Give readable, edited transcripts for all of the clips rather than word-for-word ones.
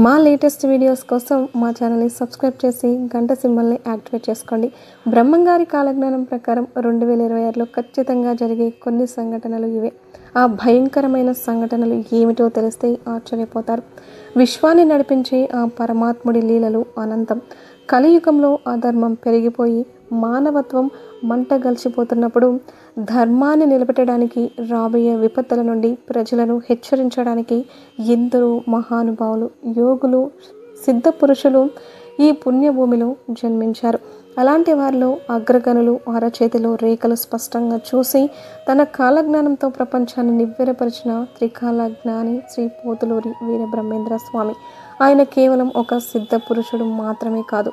మా latest videos కోసం మా ఛానల్ని సబ్స్క్రైబ్ చేసి గంట సింబల్ని యాక్టివేట్ చేసుకోండి. బ్రహ్మంగారి కాలజ్ఞానం ప్రకారం 2026లో ఖచ్చితంగా జరిగే కొన్ని సంఘటనలు ఇవే. ఆ భయంకరమైన సంఘటనలు ఏమిటో తెలిస్తే ఆశ్చర్యపోతారు. విశ్వాన్ని నడిపించే ఆ పరమాత్ముడి లీలలు అనంతం. కలియుగంలో అధర్మం పెరిగిపోయి మానవత్వం మంటగలిచిపోతున్నప్పుడు ధర్మాన్ని నిలబెట్టడానికి రాబోయే విపత్తుల నుండి ప్రజలను హెచ్చరించడానికి ఎందరో మహానుభావులు, యోగులు, సిద్ధ పురుషులు ఈ పుణ్యభూమిలో జన్మించారు. అలాంటి వారిలో అగ్రగణులు అరచేతిలో రేఖలు స్పష్టంగా చూసి తన కాలజ్ఞానంతో ప్రపంచాన్ని నివ్వెరపరిచిన త్రికాల జ్ఞాని శ్రీ పోతులూరి వీరబ్రహ్మేంద్ర స్వామి. ఆయన కేవలం ఒక సిద్ధ పురుషుడు మాత్రమే కాదు,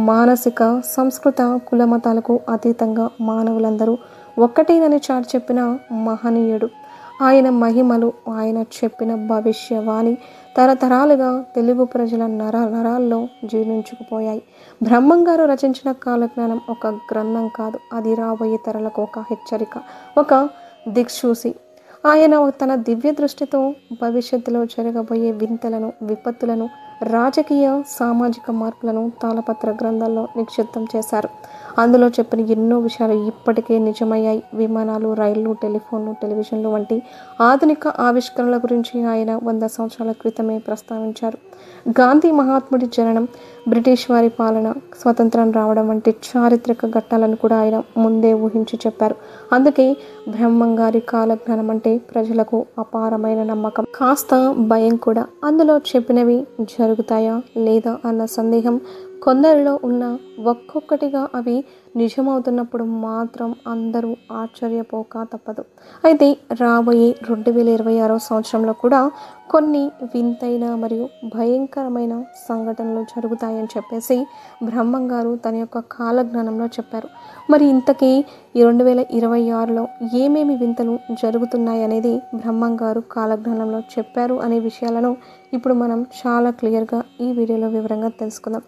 మానసిక, సంస్కృత, కులమతాలకు అతీతంగా మానవులందరూ ఒక్కటేనని చాటి చెప్పిన మహనీయుడు. ఆయన మహిమలు, ఆయన చెప్పిన భవిష్యవాణి తరతరాలుగా తెలుగు ప్రజల నరాల్లో జీర్ణించుకుపోయాయి. బ్రహ్మంగారు రచించిన కాలజ్ఞానం ఒక గ్రంథం కాదు, అది రాబోయే తరాలకు ఒక హెచ్చరిక, ఒక దిక్సూచి. ఆయన తన దివ్య దృష్టితో భవిష్యత్తులో జరగబోయే వింతలను, విపత్తులను, రాజకీయ, సామాజిక మార్పులను తాళపత్ర గ్రంథాల్లో నిక్షిప్తం చేశారు. అందులో చెప్పిన ఎన్నో విషయాలు ఇప్పటికే నిజమయ్యాయి. విమానాలు, రైళ్లు, టెలిఫోన్లు, టెలివిజన్లు వంటి ఆధునిక ఆవిష్కరణల గురించి ఆయన 100 సంవత్సరాల క్రితమే ప్రస్తావించారు. గాంధీ మహాత్ముడి జననం, బ్రిటిష్ వారి పాలన, స్వతంత్రం రావడం వంటి చారిత్రక ఘట్టాలను కూడా ఆయన ముందే ఊహించి చెప్పారు. అందుకే బ్రహ్మంగారి కాలజ్ఞానం అంటే ప్రజలకు అపారమైన నమ్మకం, కాస్త భయం కూడా. అందులో చెప్పినవి జరుగుతాయా లేదా అన్న సందేహం కొందరిలో ఉన్న ఒక్కొక్కటిగా అవి నిజమవుతున్నప్పుడు మాత్రం అందరూ ఆశ్చర్యపోక తప్పదు. అయితే రాబోయే 2026 సంవత్సరంలో కూడా కొన్ని వింతైన మరియు భయంకరమైన సంఘటనలు జరుగుతాయని చెప్పేసి బ్రహ్మంగారు తన యొక్క కాలజ్ఞానంలో చెప్పారు. మరి ఇంతకీ ఈ 2026లో ఏమేమి వింతలు జరుగుతున్నాయి అనేది బ్రహ్మంగారు కాలజ్ఞానంలో చెప్పారు అనే విషయాలను ఇప్పుడు మనం చాలా క్లియర్గా ఈ వీడియోలో వివరంగా తెలుసుకుందాం.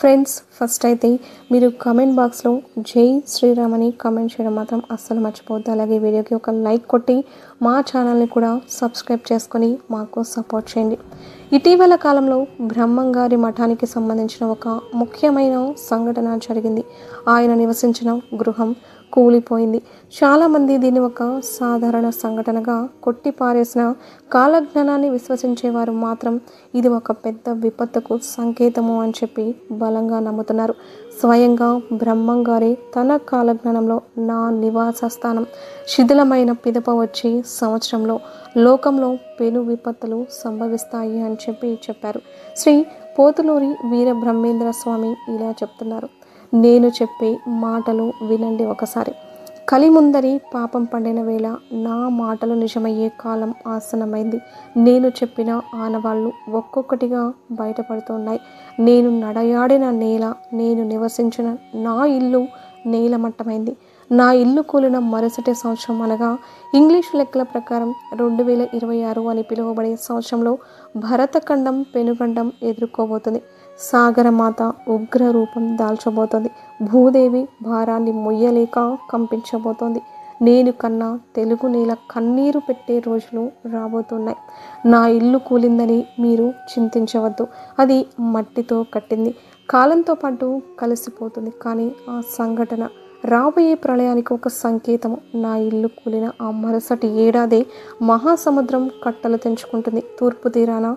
ఫ్రెండ్స్, ఫస్ట్ అయితే మీరు కామెంట్ బాక్స్లో జై శ్రీరామ్ అని కామెంట్ చేయడం మాత్రం అస్సలు మర్చిపోవద్దు. అలాగే వీడియోకి ఒక లైక్ కొట్టి మా ఛానల్ని కూడా సబ్స్క్రైబ్ చేసుకొని మాకు సపోర్ట్ చేయండి. ఇటీవల కాలంలో బ్రహ్మంగారి మఠానికి సంబంధించిన ఒక ముఖ్యమైన సంఘటన జరిగింది. ఆయన నివసించిన గృహం కూలిపోయింది. చాలామంది దీన్ని ఒక సాధారణ సంఘటనగా కొట్టిపారేసిన కాలజ్ఞానాన్ని విశ్వసించేవారు మాత్రం ఇది ఒక పెద్ద విపత్తుకు సంకేతము అని చెప్పి బలంగా నమ్ముతున్నారు. స్వయంగా బ్రహ్మంగారే తన కాలజ్ఞానంలో నా నివాస స్థానం శిథిలమైన పిదప వచ్చి సంవత్సరంలో లోకంలో పెను విపత్తులు సంభవిస్తాయి అని చెప్పారు. శ్రీ పోతులూరి వీరబ్రహ్మేంద్ర స్వామి ఇలా చెప్తున్నారు. నేను చెప్పే మాటలు వినండి ఒకసారి. కలిముందరి పాపం పండిన వేళ నా మాటలు నిజమయ్యే కాలం ఆసన్నమైంది. నేను చెప్పిన ఆనవాళ్ళు ఒక్కొక్కటిగా బయటపడుతున్నాయి. నేను నడయాడిన నేల, నేను నివసించిన నా ఇల్లు నేలమట్టమైంది. నా ఇల్లు కూలిన మరుసటి సంవత్సరం అనగా ఇంగ్లీష్ లెక్కల ప్రకారం 2026 అని పిలువబడే సంవత్సరంలో భరతఖండం పెనుగండం ఎదుర్కోబోతుంది. సాగరమాత ఉగ్ర రూపం దాల్చబోతోంది. భూదేవి భారాన్ని మొయ్యలేక కంపించబోతోంది. నేను కన్నా తెలుగు నేల కన్నీరు పెట్టే రోజులు రాబోతున్నాయి. నా ఇల్లు కూలిందని మీరు చింతించవద్దు. అది మట్టితో కట్టింది, కాలంతో పాటు కలిసిపోతుంది. కానీ ఆ సంఘటన రాబోయే ప్రళయానికి ఒక సంకేతము. నా ఇల్లు కూలిన ఆ మరుసటి ఏడాది మహాసముద్రం కట్టలు తెంచుకుంటుంది. తూర్పు తీరాన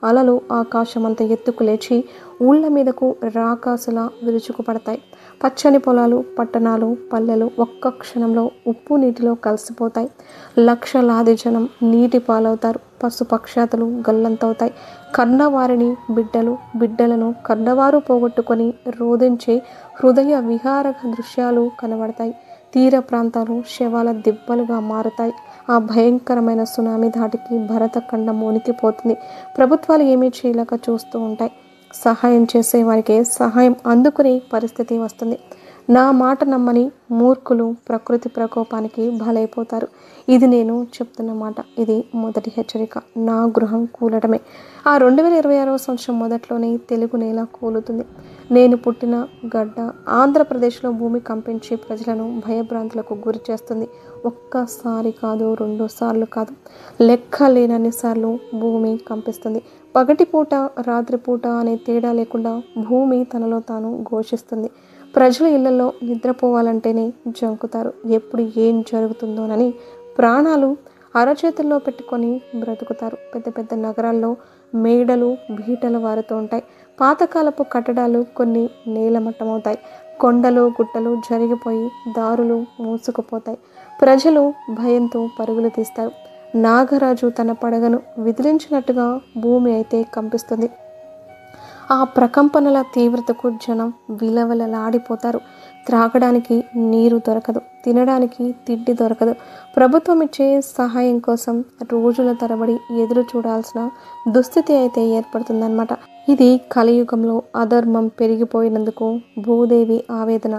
అలలు ఆకాశమంత ఎత్తుకు లేచి ఊళ్ళ మీదకు రాకాసులా విరుచుకుపడతాయి. పచ్చని పొలాలు, పట్టణాలు, పల్లెలు ఒక్క క్షణంలో ఉప్పు నీటిలో కలిసిపోతాయి. లక్షలాది జనం నీటి పాలవుతారు. పశుపక్షాతులు గల్లంతవుతాయి. కన్నవారిని బిడ్డలను కన్నవారు పోగొట్టుకొని రోధించే హృదయ విహారక దృశ్యాలు కనబడతాయి. తీర ప్రాంతాలు శవాల దిబ్బలుగా మారుతాయి. ఆ భయంకరమైన సునామీ ధాటికి భరతఖండం వణికిపోతుంది. ప్రభుత్వాలు ఏమీ చేయలేక చూస్తూ ఉంటాయి. సహాయం చేసే వారికి సహాయం అందుకునే పరిస్థితి వస్తుంది. నా మాట నమ్మని మూర్ఖులు ప్రకృతి ప్రకోపానికి బలైపోతారు. ఇది నేను చెప్తున్న మాట. ఇది మొదటి హెచ్చరిక. నా గృహం కూలడమే. ఆ 2026 సంవత్సరం మొదట్లోనే తెలుగు నేల కూలుతుంది. నేను పుట్టిన గడ్డ ఆంధ్రప్రదేశ్లో భూమి కంపించి ప్రజలను భయభ్రాంతులకు గురి చేస్తుంది. ఒక్కసారి కాదు, 2 సార్లు కాదు, లెక్క లేనన్ని సార్లు భూమి కంపిస్తుంది. పగటిపూట రాత్రిపూట అనే తేడా లేకుండా భూమి తనలో తాను ఘోషిస్తుంది. ప్రజలు ఇళ్లలో నిద్రపోవాలంటేనే జంకుతారు. ఎప్పుడు ఏం జరుగుతుందోనని ప్రాణాలు అరచేతుల్లో పెట్టుకొని బ్రతుకుతారు. పెద్ద పెద్ద నగరాల్లో మేడలు బీటలు వారుతూ ఉంటాయి. పాతకాలపు కట్టడాలు కొన్ని నేలమట్టమవుతాయి. కొండలు గుట్టలు జరిగిపోయి దారులు మూసుకుపోతాయి. ప్రజలు భయంతో పరుగులు తీస్తారు. నాగరాజు తన పడగను విదిలించినట్టుగా భూమి అయితే కంపిస్తుంది. ఆ ప్రకంపనల తీవ్రతకు జనం విలవలలాడిపోతారు. త్రాగడానికి నీరు దొరకదు, తినడానికి తిండి దొరకదు. ప్రభుత్వం ఇచ్చే సహాయం కోసం రోజుల తరబడి ఎదురు చూడాల్సిన దుస్థితి అయితే ఏర్పడుతుందన్నమాట. ఇది కలియుగంలో అధర్మం పెరిగిపోయినందుకు భూదేవి ఆవేదన.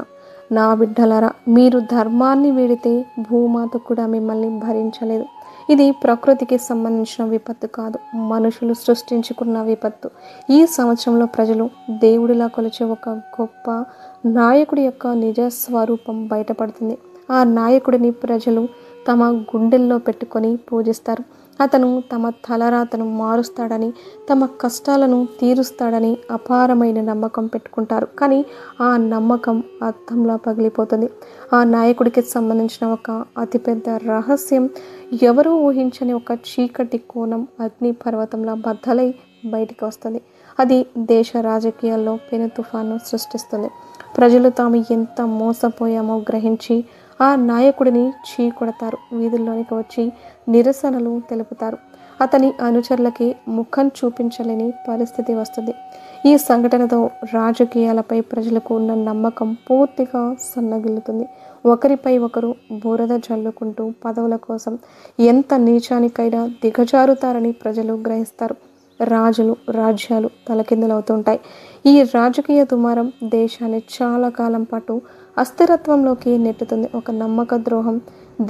నా బిడ్డలారా, మీరు ధర్మాన్ని వీడితే భూమాత కూడా మిమ్మల్ని భరించలేదు. ఇది ప్రకృతికి సంబంధించిన విపత్తు కాదు, మనుషులు సృష్టించుకున్న విపత్తు. ఈ సంవత్సరంలో ప్రజలు దేవుడిలా కొలిచే ఒక గొప్ప నాయకుడి యొక్క నిజ స్వరూపం బయటపడుతుంది. ఆ నాయకుడిని ప్రజలు తమ గుండెల్లో పెట్టుకొని పూజిస్తారు. అతను తమ తలరాతను మారుస్తాడని, తమ కష్టాలను తీరుస్తాడని అపారమైన నమ్మకం పెట్టుకుంటారు. కానీ ఆ నమ్మకం అర్థంలా పగిలిపోతుంది. ఆ నాయకుడికి సంబంధించిన ఒక అతిపెద్ద రహస్యం, ఎవరూ ఊహించని ఒక చీకటి కోణం అగ్ని పర్వతంలా బద్దలై బయటికి వస్తుంది. అది దేశ రాజకీయాల్లో పెను తుఫాను సృష్టిస్తుంది. ప్రజలు తాము ఎంత మోసపోయామో గ్రహించి ఆ నాయకుడిని చీకొడతారు. వీధుల్లోనికి వచ్చి నిరసనలు తెలుపుతారు. అతని అనుచరులకి ముఖం చూపించలేని పరిస్థితి వస్తుంది. ఈ సంఘటనతో రాజకీయాలపై ప్రజలకు ఉన్న నమ్మకం పూర్తిగా సన్నగిల్లుతుంది. ఒకరిపై ఒకరు బురద జల్లుకుంటూ పదవుల కోసం ఎంత నీచానికైనా దిగజారుతారని ప్రజలు గ్రహిస్తారు. రాజులు రాజ్యాలు తలకిందులవుతుంటాయి. ఈ రాజకీయ దుమారం దేశాన్ని చాలా కాలం పాటు అస్థిరత్వంలోకి నెట్టుతుంది. ఒక నమ్మక ద్రోహం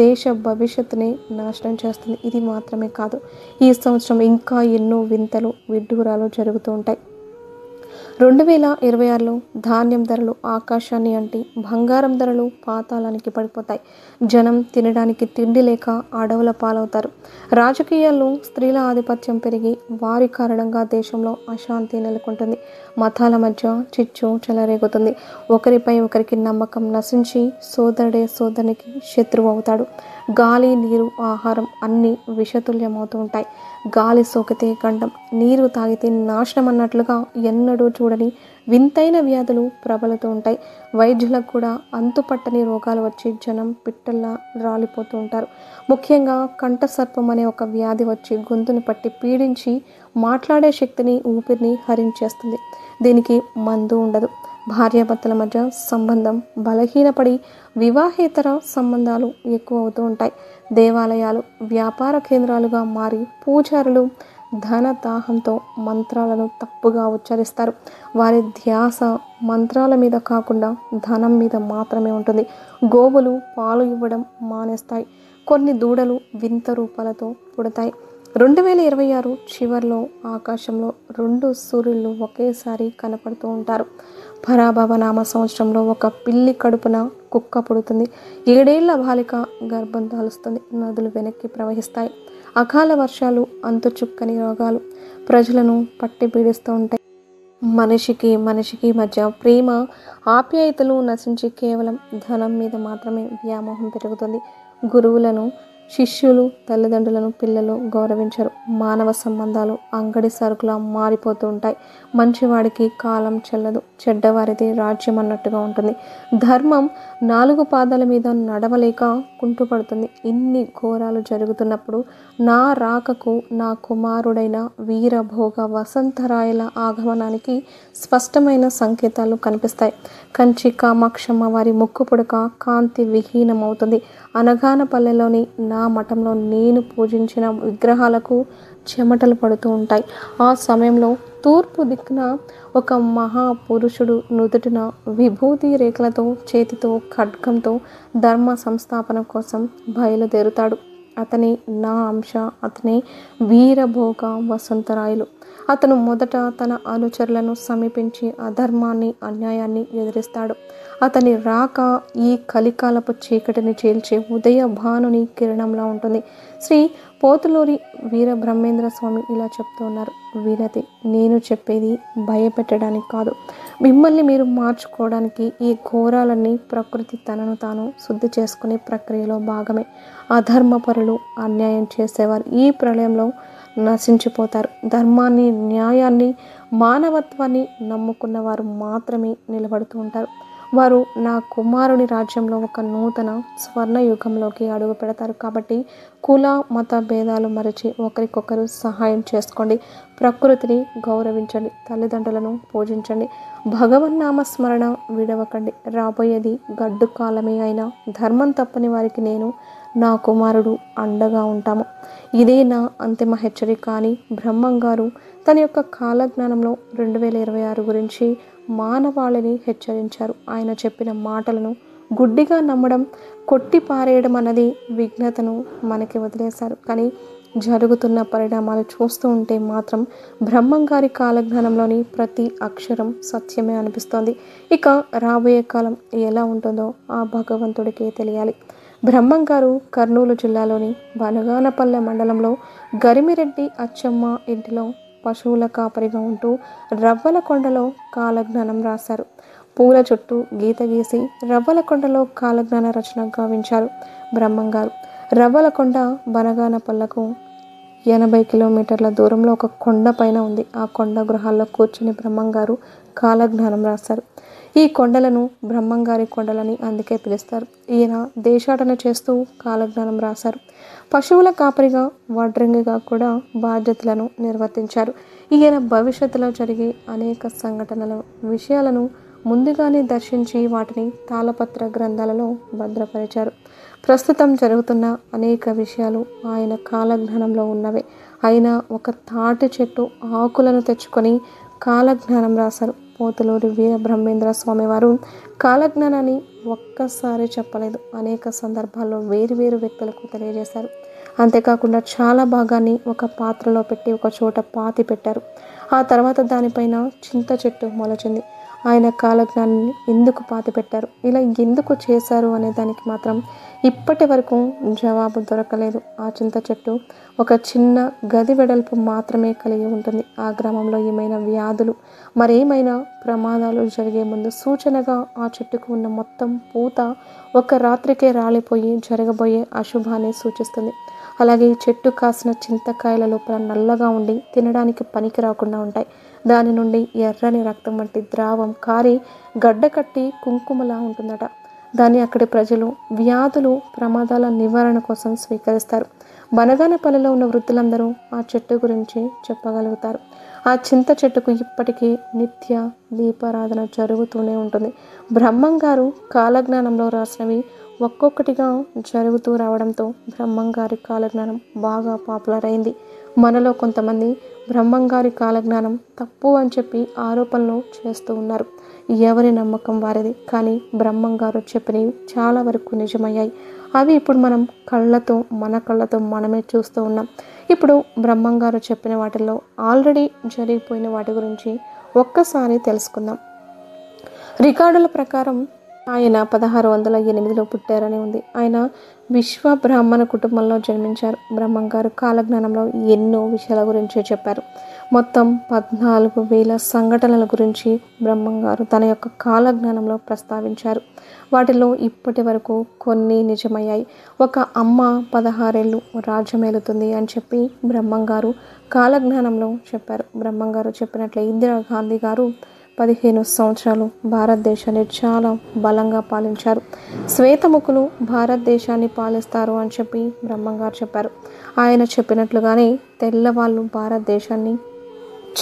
దేశ భవిష్యత్తునే నాశనం చేస్తుంది. ఇది మాత్రమే కాదు, ఈ సంవత్సరం ఇంకా ఎన్నో వింతలు విడ్డూరాలు జరుగుతూ ఉంటాయి. 2026లో ధాన్యం ధరలు ఆకాశాన్ని అంటి, బంగారం ధరలు పాతాళానికి పడిపోతాయి. జనం తినడానికి తిండి లేక అడవుల పాలవుతారు. రాజకీయాల్లో స్త్రీల ఆధిపత్యం పెరిగి వారి కారణంగా దేశంలో అశాంతి నెలకొంటుంది. మతాల మధ్య చిచ్చు చెలరేగుతుంది. ఒకరిపై ఒకరికి నమ్మకం నశించి సోదరుడే సోదరునికి శత్రువు అవుతాడు. గాలి నీరు ఆహారం అన్నీ విషతుల్యమవుతూ ఉంటాయి. గాలి సోకితే గండం, నీరు తాగితే నాశనం అన్నట్లుగా ఎన్నడూ చూడని వింతైన వ్యాధులు ప్రబలుతూ ఉంటాయి. వైద్యులకు కూడా అంతుపట్టని రోగాలు వచ్చి జనం పిట్టల్లా రాలిపోతూ ఉంటారు. ముఖ్యంగా కంఠసర్పం అనే ఒక వ్యాధి వచ్చి గొంతుని పట్టి పీడించి మాట్లాడే శక్తిని ఊపిరిని హరించేస్తుంది. దీనికి మందు ఉండదు. భార్యాభర్తల మధ్య సంబంధం బలహీనపడి వివాహేతర సంబంధాలు ఎక్కువ అవుతూ ఉంటాయి. దేవాలయాలు వ్యాపార కేంద్రాలుగా మారి పూజారులు ధన దాహంతో మంత్రాలను తప్పుగా ఉచ్చరిస్తారు. వారి ధ్యాస మంత్రాల మీద కాకుండా ధనం మీద మాత్రమే ఉంటుంది. గోవులు పాలు ఇవ్వడం మానేస్తాయి. కొన్ని దూడలు వింత రూపాలతో పుడతాయి. 2026 చివరిలో ఆకాశంలో 2 సూర్యులు ఒకేసారి కనపడుతూ ఉంటారు. పరాభవ నామ సంవత్సరంలో ఒక పిల్లి కడుపున కుక్క పుడుతుంది. 7 ఏళ్ల బాలిక గర్భం దాలుస్తుంది. నదులు వెనక్కి ప్రవహిస్తాయి. అకాల వర్షాలు, అంతుచుక్కని రోగాలు ప్రజలను పట్టి పీడిస్తూ ఉంటాయి. మనిషికి మధ్య ప్రేమ ఆప్యాయతలు నశించి కేవలం ధనం మీద మాత్రమే వ్యామోహం పెరుగుతుంది. గురువులను శిష్యులు, తల్లిదండ్రులను పిల్లలు గౌరవించరు. మానవ సంబంధాలు అంగడి సరుకులా మారిపోతూ ఉంటాయి. మంచివాడికి కాలం చెల్లదు, చెడ్డవారిది రాజ్యం అన్నట్టుగా ఉంటుంది. ధర్మం 4 పాదాల మీద నడవలేక కుంటుపడుతుంది. ఇన్ని ఘోరాలు జరుగుతున్నప్పుడు నా రాకకు నా కుమారుడైన వీరభోగ వసంతరాయల ఆగమనానికి స్పష్టమైన సంకేతాలు కనిపిస్తాయి. కంచి కామాక్షమ్మ వారి ముక్కు పుడక కాంతి విహీనమవుతుంది. అనగానపల్లెలోని నా మఠంలో నేను పూజించిన విగ్రహాలకు చెమటలు పడుతూ ఉంటాయి. ఆ సమయంలో తూర్పు దిక్కున ఒక మహాపురుషుడు నుదుటిన విభూతి రేఖలతో, చేతితో ఖడ్గంతో ధర్మ సంస్థాపన కోసం బయలుదేరుతాడు. అతనే నా అంశ, అతనే వీరభోగ వసంతరాయలు. అతను మొదట తన అనుచరులను సమీపించి అధర్మాన్ని, అన్యాయాన్ని ఎదిరిస్తాడు. అతని రాక ఈ కలికాలపు చీకటిని చీల్చే ఉదయ భానుని కిరణంలా ఉంటుంది. శ్రీ పోతులూరి వీరబ్రహ్మేంద్ర స్వామి ఇలా చెప్తూ ఉన్నారు. వినతి, నేను చెప్పేది భయపెట్టడానికి కాదు, మిమ్మల్ని మీరు మార్చుకోవడానికి. ఈ ఘోరాలన్నీ ప్రకృతి తనను తాను శుద్ధి చేసుకునే ప్రక్రియలో భాగమే. అధర్మపరులు, అన్యాయం చేసేవారు ఈ ప్రళయంలో నశించిపోతారు. ధర్మాన్ని, న్యాయాన్ని, మానవత్వాన్ని నమ్ముకున్న వారు మాత్రమే నిలబడుతూ ఉంటారు. వారు నా కుమారుని రాజ్యంలో ఒక నూతన స్వర్ణయుగంలోకి అడుగు పెడతారు. కాబట్టి కుల మత భేదాలు మరచి ఒకరికొకరు సహాయం చేసుకోండి. ప్రకృతిని గౌరవించండి. తల్లిదండ్రులను పూజించండి. భగవన్నామ స్మరణ విడవకండి. రాబోయేది గడ్డు కాలమే అయినా ధర్మం తప్పని వారికి నేను, నా కుమారుడు అండగా ఉంటాము. ఇదే నా అంతిమ హెచ్చరిక అని బ్రహ్మంగారు తన యొక్క కాలజ్ఞానంలో 2026 గురించి మానవాళిని హెచ్చరించారు. ఆయన చెప్పిన మాటలను గుడ్డిగా నమ్మడం, కొట్టి పారేయడం అన్నది విఘ్నతను మనకి వదిలేశారు. కానీ జరుగుతున్న పరిణామాలు చూస్తూ ఉంటే మాత్రం బ్రహ్మంగారి కాలజ్ఞానంలోని ప్రతి అక్షరం సత్యమే అనిపిస్తోంది. ఇక రాబోయే కాలం ఎలా ఉంటుందో ఆ భగవంతుడికే తెలియాలి. బ్రహ్మంగారు కర్నూలు జిల్లాలోని బనగానపల్లె మండలంలో గరిమిరెడ్డి అచ్చమ్మ ఇంటిలో పశువుల కాపరిగా ఉంటూ రవ్వలకొండలో కాలజ్ఞానం రాశారు. పూల చుట్టూ గీత గీసి రవ్వలకొండలో కాలజ్ఞాన రచన గావించారు బ్రహ్మంగారు. రవ్వలకొండ బనగానపల్లెకు 80 కిలోమీటర్ల దూరంలో ఒక కొండ పైన ఉంది. ఆ కొండ గృహాల్లో కూర్చుని బ్రహ్మంగారు కాలజ్ఞానం రాశారు. ఈ కొండలను బ్రహ్మంగారి కొండలని అందుకే పిలుస్తారు. ఈయన దేశాటన చేస్తూ కాలజ్ఞానం రాశారు. పశువుల కాపరిగా, వడ్రంగిగా కూడా బాధ్యతలను నిర్వర్తించారు. ఈయన భవిష్యత్తులో జరిగే అనేక సంఘటనల విషయాలను ముందుగానే దర్శించి వాటిని తాళపత్ర గ్రంథాలలో భద్రపరిచారు. ప్రస్తుతం జరుగుతున్న అనేక విషయాలు ఆయన కాలజ్ఞానంలో ఉన్నవే. అయినా ఒక తాటి చెట్టు ఆకులను తెచ్చుకొని కాలజ్ఞానం రాశారు. పోతులూరి వీరబ్రహ్మేంద్ర స్వామి వారు కాలజ్ఞానాన్ని ఒక్కసారి చెప్పలేదు, అనేక సందర్భాల్లో వేరువేరు వ్యక్తులకు తెలియజేశారు. అంతేకాకుండా చాలా భాగాన్ని ఒక పాత్రలో పెట్టి ఒక చోట పాతి పెట్టారు. ఆ తర్వాత దానిపైన చింత చెట్టు మొలచింది. ఆయన కాలజ్ఞానాన్ని ఎందుకు పాతి పెట్టారు, ఇలా ఎందుకు చేశారు అనే దానికి మాత్రం ఇప్పటి వరకు జవాబు దొరకలేదు. ఆ చింత చెట్టు ఒక చిన్న గది వెడల్పు మాత్రమే కలిగి ఉంటుంది. ఆ గ్రామంలో ఏమైనా వ్యాధులు, మరేమైనా ప్రమాదాలు జరిగే ముందు సూచనగా ఆ చెట్టుకు ఉన్న మొత్తం పూత ఒక రాత్రికే రాలిపోయి జరగబోయే అశుభాన్ని సూచిస్తుంది. అలాగే ఈ చెట్టు కాసిన చింతకాయల లోపల నల్లగా ఉండి తినడానికి పనికి రాకుండా ఉంటాయి. దాని నుండి ఎర్రని రక్తం వంటి ద్రావం కారి గడ్డ కట్టి కుంకుమలా ఉంటుందట. దాన్ని అక్కడి ప్రజలు వ్యాధులు, ప్రమాదాల నివారణ కోసం స్వీకరిస్తారు. బనగానపల్లిలో ఉన్న వృద్ధులందరూ ఆ చెట్టు గురించి చెప్పగలుగుతారు. ఆ చింత చెట్టుకు ఇప్పటికీ నిత్య దీపారాధన జరుగుతూనే ఉంటుంది. బ్రహ్మంగారు కాలజ్ఞానంలో రాసినవి ఒక్కొక్కటిగా జరుగుతూ రావడంతో బ్రహ్మంగారి కాలజ్ఞానం బాగా పాపులర్ అయింది. మనలో కొంతమంది బ్రహ్మంగారి కాలజ్ఞానం తప్పు అని చెప్పి ఆరోపణలు చేస్తూ ఉన్నారు. ఎవరి నమ్మకం వారిది. కానీ బ్రహ్మంగారు చెప్పినవి చాలా వరకు నిజమయ్యాయి. అవి ఇప్పుడు మనం మన కళ్ళతో మనమే చూస్తూ ఉన్నాం. ఇప్పుడు బ్రహ్మంగారు చెప్పిన వాటిల్లో ఆల్రెడీ జరిగిపోయిన వాటి గురించి ఒక్కసారి తెలుసుకుందాం. రికార్డుల ప్రకారం ఆయన 1608లో పుట్టారని ఉంది. ఆయన విశ్వ బ్రాహ్మణ కుటుంబంలో జన్మించారు. బ్రహ్మంగారు కాలజ్ఞానంలో ఎన్నో విషయాల గురించి చెప్పారు. మొత్తం 14,000 సంఘటనల గురించి బ్రహ్మంగారు తన యొక్క కాలజ్ఞానంలో ప్రస్తావించారు. వాటిలో ఇప్పటి వరకు కొన్ని నిజమయ్యాయి. ఒక అమ్మ 16 ఏళ్ళు రాజ్యమేలుతుంది అని చెప్పి బ్రహ్మంగారు కాలజ్ఞానంలో చెప్పారు. బ్రహ్మంగారు చెప్పినట్లే ఇందిరాగాంధీ గారు 15 సంవత్సరాలు భారతదేశాన్ని చాలా బలంగా పాలించారు. శ్వేతముఖులు భారతదేశాన్ని పాలిస్తారు అని చెప్పి బ్రహ్మంగారు చెప్పారు. ఆయన చెప్పినట్లుగానే తెల్లవాళ్ళు భారతదేశాన్ని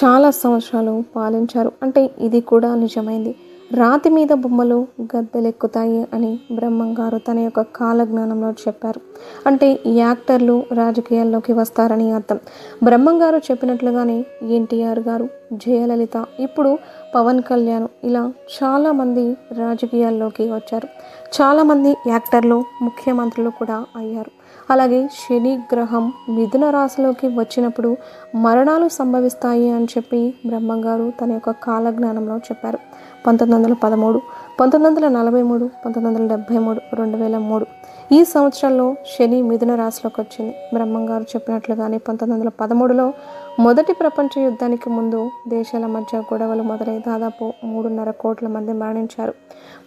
చాలా సంవత్సరాలు పాలించారు. అంటే ఇది కూడా నిజమైంది. రాతి మీద బొమ్మలు గద్దెలెక్కుతాయి అని బ్రహ్మంగారు తన యొక్క కాలజ్ఞానంలో చెప్పారు. అంటే యాక్టర్లు రాజకీయాల్లోకి వస్తారని అర్థం. బ్రహ్మంగారు చెప్పినట్లుగానే ఎన్టీఆర్ గారు, జయలలిత, ఇప్పుడు పవన్ కళ్యాణ్, ఇలా చాలామంది రాజకీయాల్లోకి వచ్చారు. చాలామంది యాక్టర్లు, ముఖ్యమంత్రులు కూడా అయ్యారు. అలాగే శని గ్రహం మిథున రాశిలోకి వచ్చినప్పుడు మరణాలు సంభవిస్తాయి అని చెప్పి బ్రహ్మంగారు తన యొక్క కాలజ్ఞానంలో చెప్పారు. 1913, 1943, 1973, 2003 ఈ సంవత్సరాల్లో శని మిథున రాశిలోకి వచ్చింది. బ్రహ్మంగారు చెప్పినట్లుగానే 1913లో మొదటి ప్రపంచ యుద్ధానికి ముందు దేశాల మధ్య గొడవలు మొదలై దాదాపు 3.5 కోట్ల మంది మరణించారు.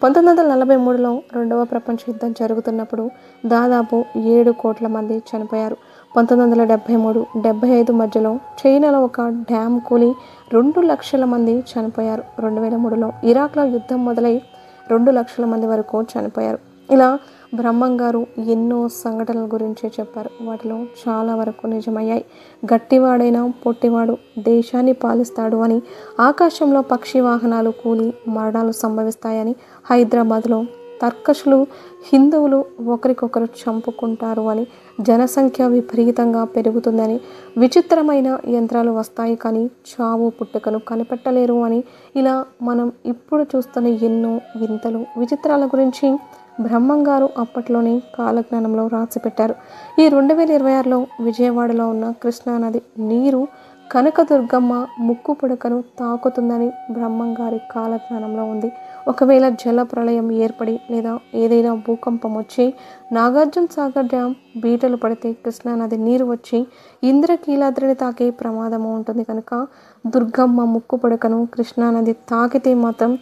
1943లో రెండవ ప్రపంచ యుద్ధం జరుగుతున్నప్పుడు దాదాపు 7 కోట్ల మంది చనిపోయారు. 1973-75 మధ్యలో చైనాలో ఒక డ్యామ్ కూలి 2 లక్షల మంది చనిపోయారు. 2003లో ఇరాక్లో యుద్ధం మొదలై 2 లక్షల మంది వరకు చనిపోయారు. ఇలా బ్రహ్మంగారు ఎన్నో సంఘటనల గురించి చెప్పారు. వాటిలో చాలా వరకు నిజమయ్యాయి. గట్టివాడైనా పొట్టివాడు దేశాన్ని పాలిస్తాడు అని, ఆకాశంలో పక్షి వాహనాలు కూలి మరణాలు సంభవిస్తాయని, హైదరాబాద్లో తర్కషులు హిందువులు ఒకరికొకరు చంపుకుంటారు అని, జనసంఖ్య విపరీతంగా పెరుగుతుందని, విచిత్రమైన యంత్రాలు వస్తాయి కానీ చావు పుట్టుకను కనిపెట్టలేరు అని, ఇలా మనం ఇప్పుడు చూస్తున్న ఎన్నో వింతలు విచిత్రాల గురించి బ్రహ్మంగారు అప్పట్లోనే కాలజ్ఞానంలో రాసిపెట్టారు. ఈ 2026లో విజయవాడలో ఉన్న కృష్ణానది నీరు కనకదుర్గమ్మ ముక్కు పుడకను తాకుతుందని బ్రహ్మంగారి కాలజ్ఞానంలో ఉంది. ఒకవేళ జల ప్రళయం ఏర్పడి లేదా ఏదైనా భూకంపం వచ్చి నాగార్జున సాగర్ డ్యామ్ బీటలు పడితే కృష్ణానది నీరు వచ్చి ఇంద్రకీలాద్రిని తాకే ప్రమాదము ఉంటుంది. కనుక దుర్గమ్మ ముక్కు పుడకను కృష్ణానది తాకితే మాత్రం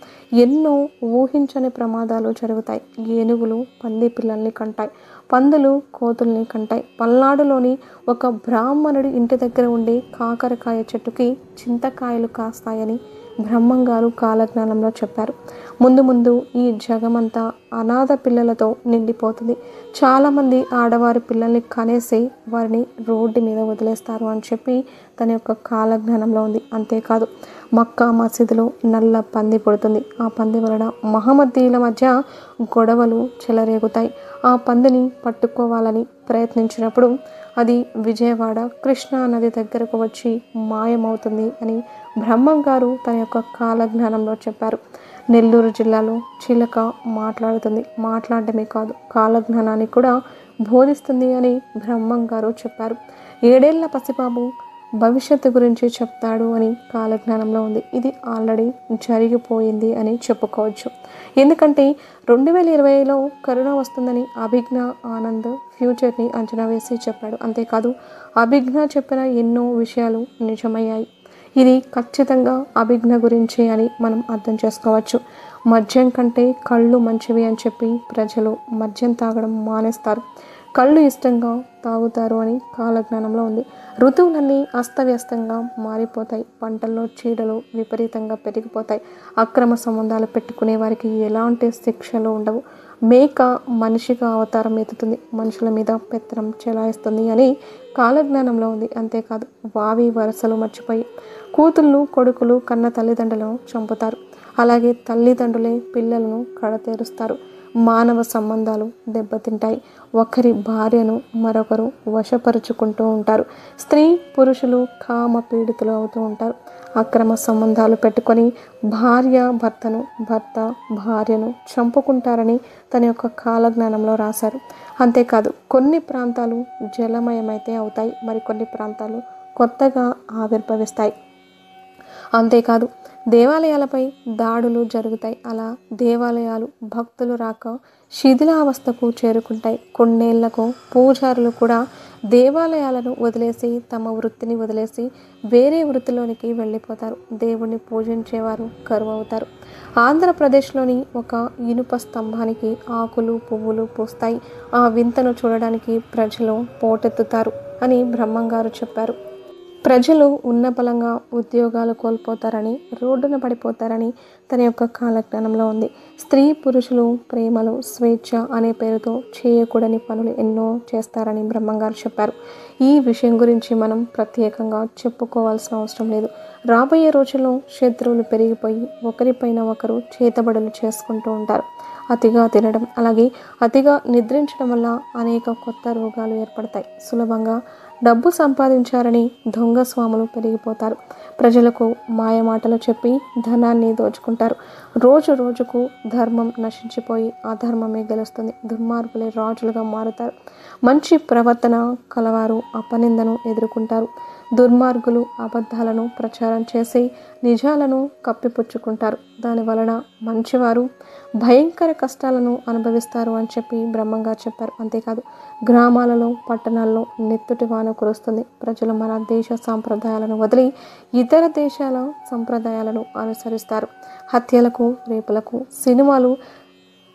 ఎన్నో ఊహించని ప్రమాదాలు జరుగుతాయి. ఏనుగులు పంది పిల్లల్ని కంటాయి, పందులు కోతుల్ని కంటాయి. పల్నాడులోని ఒక బ్రాహ్మణుడి ఇంటి దగ్గర ఉండే కాకరకాయ చెట్టుకి చింతకాయలు కాస్తాయని బ్రహ్మంగారు కాలజ్ఞానంలో చెప్పారు. ముందు ముందు ఈ జగమంతా అనాథ పిల్లలతో నిండిపోతుంది. చాలామంది ఆడవారి పిల్లల్ని కనేసి వారిని రోడ్డు మీద వదిలేస్తారు అని చెప్పి తన యొక్క కాలజ్ఞానంలో ఉంది. అంతేకాదు మక్కా మసీదులో నల్ల పంది పుడుతుంది. ఆ పంది వలన మహమ్మదీయుల మధ్య గొడవలు చెలరేగుతాయి. ఆ పందిని పట్టుకోవాలని ప్రయత్నించినప్పుడు అది విజయవాడ కృష్ణా నది దగ్గరకు వచ్చి మాయమవుతుంది అని బ్రహ్మంగారు తన యొక్క కాలజ్ఞానంలో చెప్పారు. నెల్లూరు జిల్లాలో చిలక మాట్లాడుతుంది. మాట్లాడటమే కాదు కాలజ్ఞానాన్ని కూడా బోధిస్తుంది అని బ్రహ్మంగారు చెప్పారు. 7 ఏళ్ల పసిబాబు భవిష్యత్తు గురించి చెప్తాడు అని కాలజ్ఞానంలో ఉంది. ఇది ఆల్రెడీ జరిగిపోయింది అని చెప్పుకోవచ్చు. ఎందుకంటే 2020లో కరోనా వస్తుందని అభిజ్ఞ ఆనంద్ ఫ్యూచర్ని అంచనా వేసి చెప్పాడు. అంతేకాదు అభిజ్ఞ చెప్పిన ఎన్నో విషయాలు నిజమయ్యాయి. ఇది ఖచ్చితంగా అభిజ్ఞ గురించి అని మనం అర్థం చేసుకోవచ్చు. మద్యం కంటే కళ్ళు మంచివి అని చెప్పి ప్రజలు మద్యం తాగడం మానేస్తారు, కళ్ళు ఇష్టంగా తాగుతారు అని కాలజ్ఞానంలో ఉంది. ఋతువులన్నీ అస్తవ్యస్తంగా మారిపోతాయి. పంటల్లో చీడలు విపరీతంగా పెరిగిపోతాయి. అక్రమ సంబంధాలు పెట్టుకునే వారికి ఎలాంటి శిక్షలు ఉండవు. మేక మనిషిగా అవతారం ఎత్తుతుంది, మనుషుల మీద పెత్తనం చెలాయిస్తుంది అని కాలజ్ఞానంలో ఉంది. అంతేకాదు వావి వరసలు మర్చిపోయి కూతుళ్ళు కొడుకులు కన్న తల్లిదండ్రులను చంపుతారు. అలాగే తల్లిదండ్రులే పిల్లలను కడతేరుస్తారు. మానవ సంబంధాలు దెబ్బతింటాయి. ఒకరి భార్యను మరొకరు వశపరుచుకుంటూ ఉంటారు. స్త్రీ పురుషులు కామ పీడితులు అవుతూ ఉంటారు. అక్రమ సంబంధాలు పెట్టుకొని భార్య భర్తను, భర్త భార్యను చంపుకుంటారని తన యొక్క కాలజ్ఞానంలో రాశారు. అంతేకాదు కొన్ని ప్రాంతాలు జలమయమైతే అవుతాయి, మరికొన్ని ప్రాంతాలు కొత్తగా ఆవిర్భవిస్తాయి. అంతేకాదు దేవాలయాలపై దాడులు జరుగుతాయి. అలా దేవాలయాలు భక్తులు రాక శిథిలావస్థకు చేరుకుంటాయి. కొన్నేళ్లకు పూజారులు కూడా దేవాలయాలను వదిలేసి తమ వృత్తిని వదిలేసి వేరే వృత్తిలోనికి వెళ్ళిపోతారు. దేవుణ్ణి పూజించేవారు కరువవుతారు. ఆంధ్రప్రదేశ్లోని ఒక ఇనుప స్తంభానికి ఆకులు పువ్వులు పూస్తాయి. ఆ వింతను చూడడానికి ప్రజలు పోటెత్తుతారు అని బ్రహ్మంగారు చెప్పారు. ప్రజలు ఉన్న బలంగా ఉద్యోగాలు కోల్పోతారని, రోడ్డున పడిపోతారని తన యొక్క కాలజ్ఞానంలో ఉంది. స్త్రీ పురుషులు ప్రేమలు స్వేచ్ఛ అనే పేరుతో చేయకూడని పనులు ఎన్నో చేస్తారని బ్రహ్మంగారు చెప్పారు. ఈ విషయం గురించి మనం ప్రత్యేకంగా చెప్పుకోవాల్సిన అవసరం లేదు. రాబోయే రోజుల్లో శత్రువులు పెరిగిపోయి ఒకరిపైన ఒకరు చేతబడులు చేసుకుంటూ ఉంటారు. అతిగా తినడం అలాగే అతిగా నిద్రించడం వల్ల అనేక కొత్త రోగాలు ఏర్పడతాయి. సులభంగా డబ్బు సంపాదించారని దొంగ స్వాములు పెరిగిపోతారు. ప్రజలకు మాయమాటలు చెప్పి ధనాన్ని దోచుకుంటారు. రోజు రోజుకు ధర్మం నశించిపోయి అధర్మమే గెలుస్తుంది. దుర్మార్గులే రాజులుగా మారుతారు. మంచి ప్రవర్తన కలవారు అపనిందను ఎదుర్కొంటారు. దుర్మార్గులు అబద్ధాలను ప్రచారం చేసి నిజాలను కప్పిపుచ్చుకుంటారు. దాని వలన మంచివారు భయంకర కష్టాలను అనుభవిస్తారు అని చెప్పి బ్రహ్మంగారు చెప్పారు. అంతేకాదు గ్రామాలలో పట్టణాల్లో నెత్తుటి వాన కురుస్తుంది. ప్రజలు మన దేశ సాంప్రదాయాలను వదిలి ఇతర దేశాల సంప్రదాయాలను అనుసరిస్తారు. హత్యలకు, రేపులకు సినిమాలు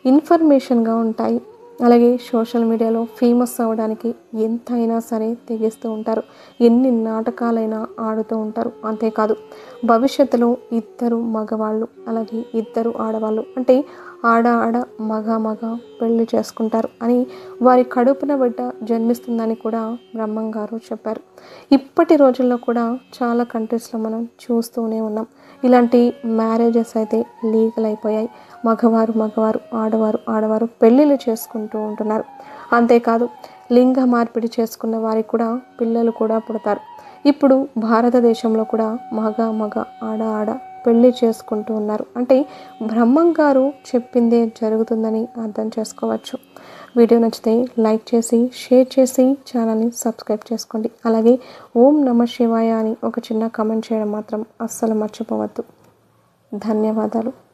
ఇన్ఫర్మేషన్గా ఉంటాయి. అలాగే సోషల్ మీడియాలో ఫేమస్ అవ్వడానికి ఎంతైనా సరే తెగిస్తూ ఉంటారు. ఎన్ని నాటకాలైనా ఆడుతూ ఉంటారు. అంతేకాదు భవిష్యత్తులో ఇద్దరు మగవాళ్ళు అలాగే ఇద్దరు ఆడవాళ్ళు అంటే ఆడ మగ పెళ్లి చేసుకుంటారు అని, వారి కడుపున బిడ్డ జన్మిస్తుందని కూడా బ్రహ్మంగారు చెప్పారు. ఇప్పటి రోజుల్లో కూడా చాలా కంట్రీస్లో మనం చూస్తూనే ఉన్నాం. ఇలాంటి మ్యారేజెస్ అయితే లీగల్ అయిపోయాయి. మగవారు ఆడవారు పెళ్ళిళ్ళు చేసుకుంటూ ఉంటున్నారు. అంతేకాదు లింగ మార్పిడి చేసుకున్న వారికి కూడా పిల్లలు కూడా పుడతారు. ఇప్పుడు భారతదేశంలో కూడా మగ ఆడ పెళ్ళి చేసుకుంటూ ఉన్నారు. అంటే బ్రహ్మంగారు చెప్పిందే జరుగుతుందని అర్థం చేసుకోవచ్చు. వీడియో నచ్చితే లైక్ చేసి షేర్ చేసి ఛానల్ని సబ్స్క్రైబ్ చేసుకోండి. అలాగే ఓం నమః శివాయ అని ఒక చిన్న కామెంట్ చేయడం మాత్రం అస్సలు మర్చిపోవద్దు. ధన్యవాదాలు.